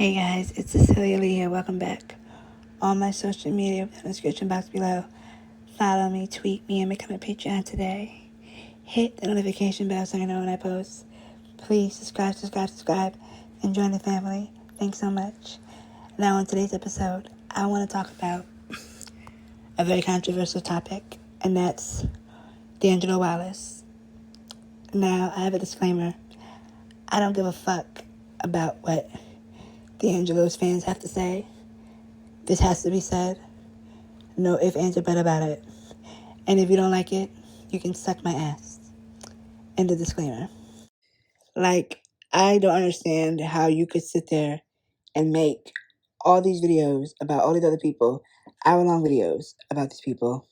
Hey guys, it's Cecilia Lee here. Welcome back. On my social media, in the description box below, follow me, tweet me, and become a Patreon today. Hit the notification bell so you know when I post. Please subscribe, and join the family. Thanks so much. Now, on today's episode, I want to talk about a very controversial topic, and that's deangelo Wallace. Now, I have a disclaimer. I don't give a fuck about what D'Angelo's fans have to say. This has to be said. No ifs, ands, or buts about it. And if you don't like it, you can suck my ass. End of disclaimer. I don't understand how you could sit there and make all these videos about all these other people, hour-long videos about these people,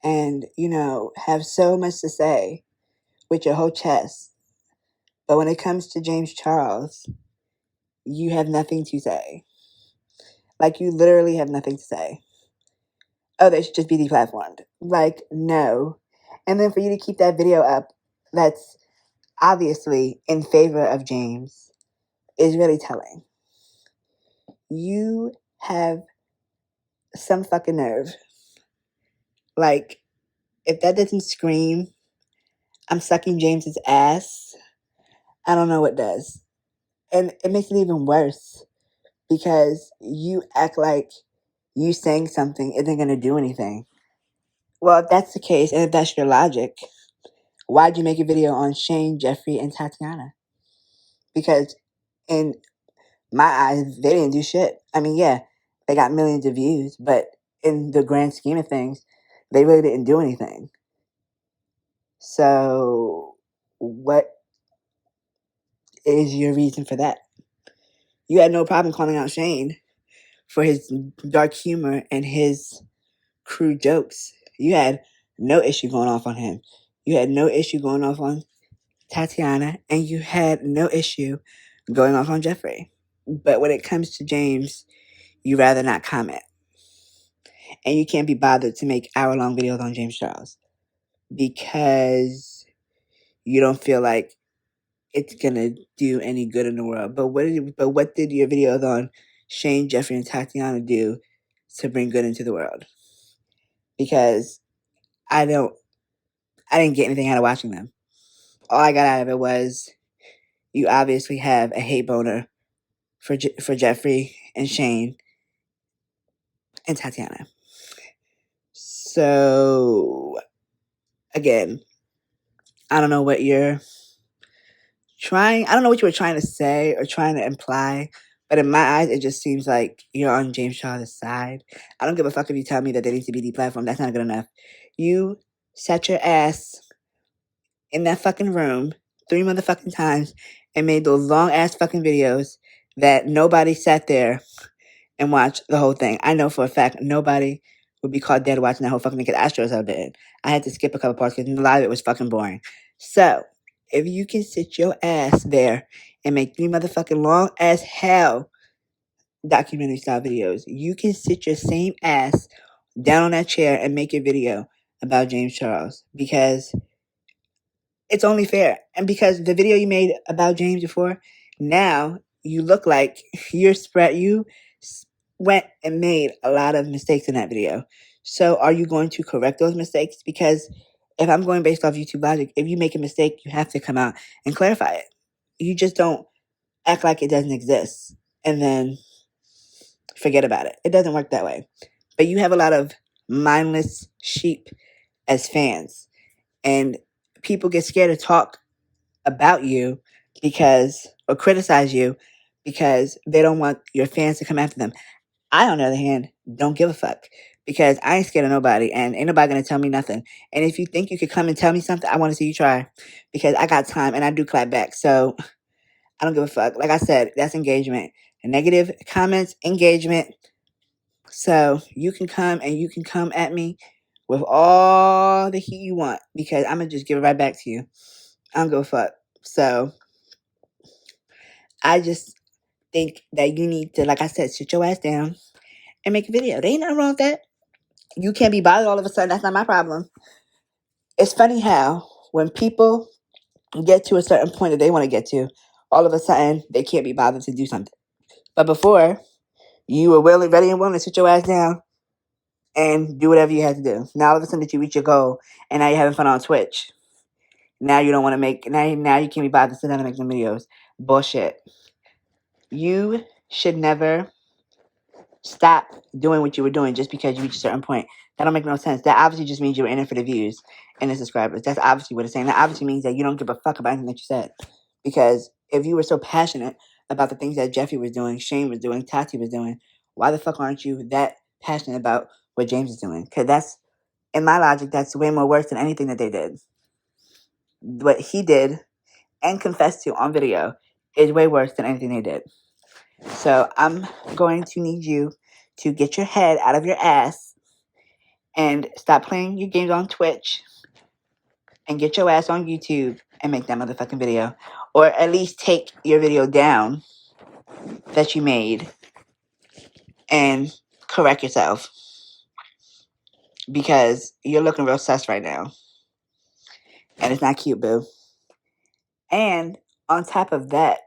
and, have so much to say with your whole chest. But when it comes to James Charles, you have nothing to say. You literally have nothing to say. Oh, they should just be deplatformed. No. And then for you to keep that video up, that's obviously in favor of James, is really telling. You have some fucking nerve. If that doesn't scream, I'm sucking James's ass, I don't know what does. And it makes it even worse because you act like you saying something isn't going to do anything. Well, if that's the case, and if that's your logic, why'd you make a video on Shane, Jeffree, and Tatiana? Because in my eyes, they didn't do shit. I mean, yeah, they got millions of views, but in the grand scheme of things, they really didn't do anything. So, what is your reason for that? You had no problem calling out Shane for his dark humor and his crude jokes. You had no issue going off on him. You had no issue going off on Tatiana, and you had no issue going off on Jeffree. But when it comes to James, you rather not comment. And you can't be bothered to make hour-long videos on James Charles because you don't feel like it's gonna do any good in the world. But what did your videos on Shane, Jeffree, and Tatiana do to bring good into the world? Because I didn't get anything out of watching them. All I got out of it was you obviously have a hate boner for Jeffree and Shane and Tatiana. So, again, I don't know what you were trying to say or trying to imply, but in my eyes, it just seems like you're on James Charles' side. I don't give a fuck if you tell me that they need to be deplatformed. That's not good enough. You sat your ass in that fucking room 3 motherfucking times and made those long-ass fucking videos that nobody sat there and watched the whole thing. I know for a fact nobody would be caught dead watching that whole fucking thing because I sure as hell did. I had to skip a couple parts because a lot of it was fucking boring. So, if you can sit your ass there and make 3 motherfucking long-ass hell documentary-style videos, you can sit your same ass down on that chair and make a video about James Charles because it's only fair. And because the video you made about James before, now you look like you went and made a lot of mistakes in that video. So are you going to correct those mistakes? Because if I'm going based off YouTube logic, if you make a mistake, you have to come out and clarify it. You just don't act like it doesn't exist and then forget about it. It doesn't work that way. But you have a lot of mindless sheep as fans. And people get scared to talk about you or criticize you because they don't want your fans to come after them. I, on the other hand, don't give a fuck because I ain't scared of nobody and ain't nobody gonna tell me nothing. And if you think you could come and tell me something, I want to see you try because I got time and I do clap back. So I don't give a fuck. Like I said, that's engagement. And negative comments, engagement. So you can come at me with all the heat you want because I'm gonna just give it right back to you. I don't give a fuck. So I just think that you need to, like I said, sit your ass down and make a video. There ain't nothing wrong with that. You can't be bothered all of a sudden. That's not my problem. It's funny how when people get to a certain point that they want to get to, all of a sudden they can't be bothered to do something. But before, you were ready and willing to sit your ass down and do whatever you had to do. Now all of a sudden that you reach your goal, and now you're having fun on Twitch. Now you don't want to make. Now you can't be bothered to sit down and make some videos. Bullshit. You should never stop doing what you were doing just because you reach a certain point. That don't make no sense. That obviously just means you were in it for the views and the subscribers. That's obviously what it's saying. That obviously means that you don't give a fuck about anything that you said. Because if you were so passionate about the things that Jeffrey was doing, Shane was doing, Tati was doing, why the fuck aren't you that passionate about what James is doing? Because that's, in my logic, that's way more worse than anything that they did. What he did and confessed to on video is way worse than anything they did. So I'm going to need you to get your head out of your ass and stop playing your games on Twitch and get your ass on YouTube and make that motherfucking video. Or at least take your video down that you made and correct yourself. Because you're looking real sus right now. And it's not cute, boo. And on top of that,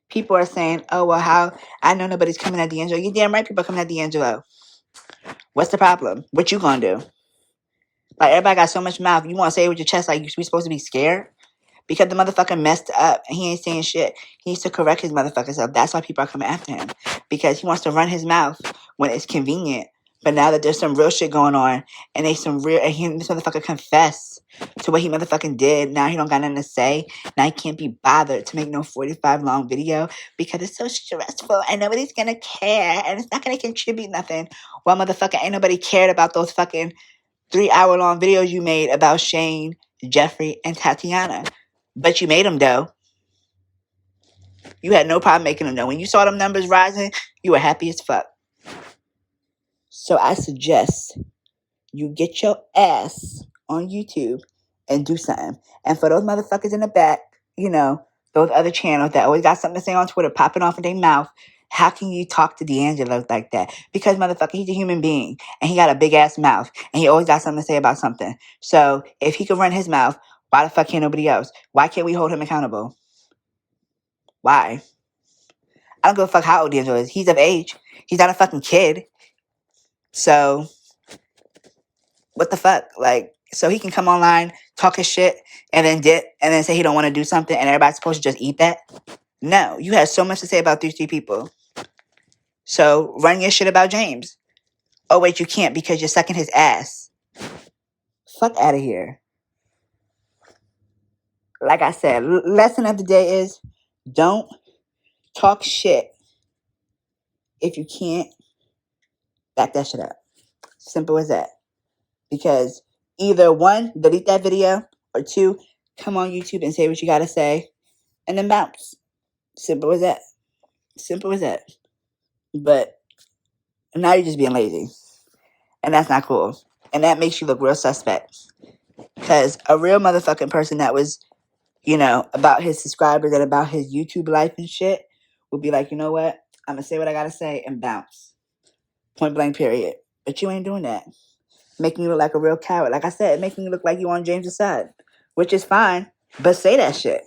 people are saying, oh, well, how? I know nobody's coming at D'Angelo. You're damn right people are coming at D'Angelo. What's the problem? What you gonna do? Like, everybody got so much mouth. You want to say it with your chest like we supposed to be scared? Because the motherfucker messed up and he ain't saying shit. He needs to correct his motherfucking self. That's why people are coming after him. Because he wants to run his mouth when it's convenient. But now that there's some real shit going on and this motherfucker confessed to what he motherfucking did. Now he don't got nothing to say. Now he can't be bothered to make no 45 long video because it's so stressful and nobody's gonna care and it's not gonna contribute nothing. Well, motherfucker, ain't nobody cared about those fucking 3-hour long videos you made about Shane, Jeffrey, and Tatiana. But you made them, though. You had no problem making them, though. When you saw them numbers rising, you were happy as fuck. So I suggest you get your ass on YouTube and do something. And for those motherfuckers in the back, those other channels that always got something to say on Twitter popping off in their mouth, how can you talk to D'Angelo like that? Because, motherfucker, he's a human being. And he got a big-ass mouth. And he always got something to say about something. So if he could run his mouth, why the fuck can't nobody else? Why can't we hold him accountable? Why? I don't give a fuck how old D'Angelo is. He's of age. He's not a fucking kid. So, what the fuck? Like, so he can come online, talk his shit, and then dip, and then say he don't want to do something, and everybody's supposed to just eat that? No, you have so much to say about these three people. So, run your shit about James. Oh, wait, you can't because you're sucking his ass. Fuck out of here. Like I said, lesson of the day is don't talk shit if you can't back that shit up. Simple as that. Because either one, delete that video, or two, come on YouTube and say what you gotta say, and then bounce. Simple as that. Simple as that. But now you're just being lazy. And that's not cool. And that makes you look real suspect. Because a real motherfucking person that was, about his subscribers and about his YouTube life and shit would be like, you know what? I'm gonna say what I gotta say and bounce. Point blank period. But you ain't doing that. Making you look like a real coward. Like I said, making you look like you on James' side. Which is fine. But say that shit.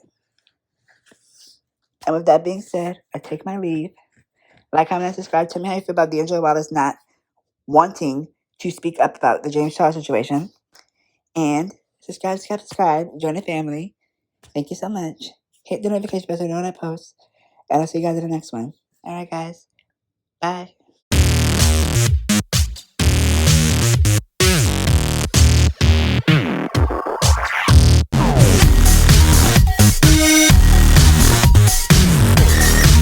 And with that being said, I take my leave. Like, comment, and subscribe. Tell me how you feel about D'Angelo Wallace not wanting to speak up about the James Charles situation. And subscribe. Join the family. Thank you so much. Hit the notification bell so you know when I post. And I'll see you guys in the next one. All right, guys. Bye.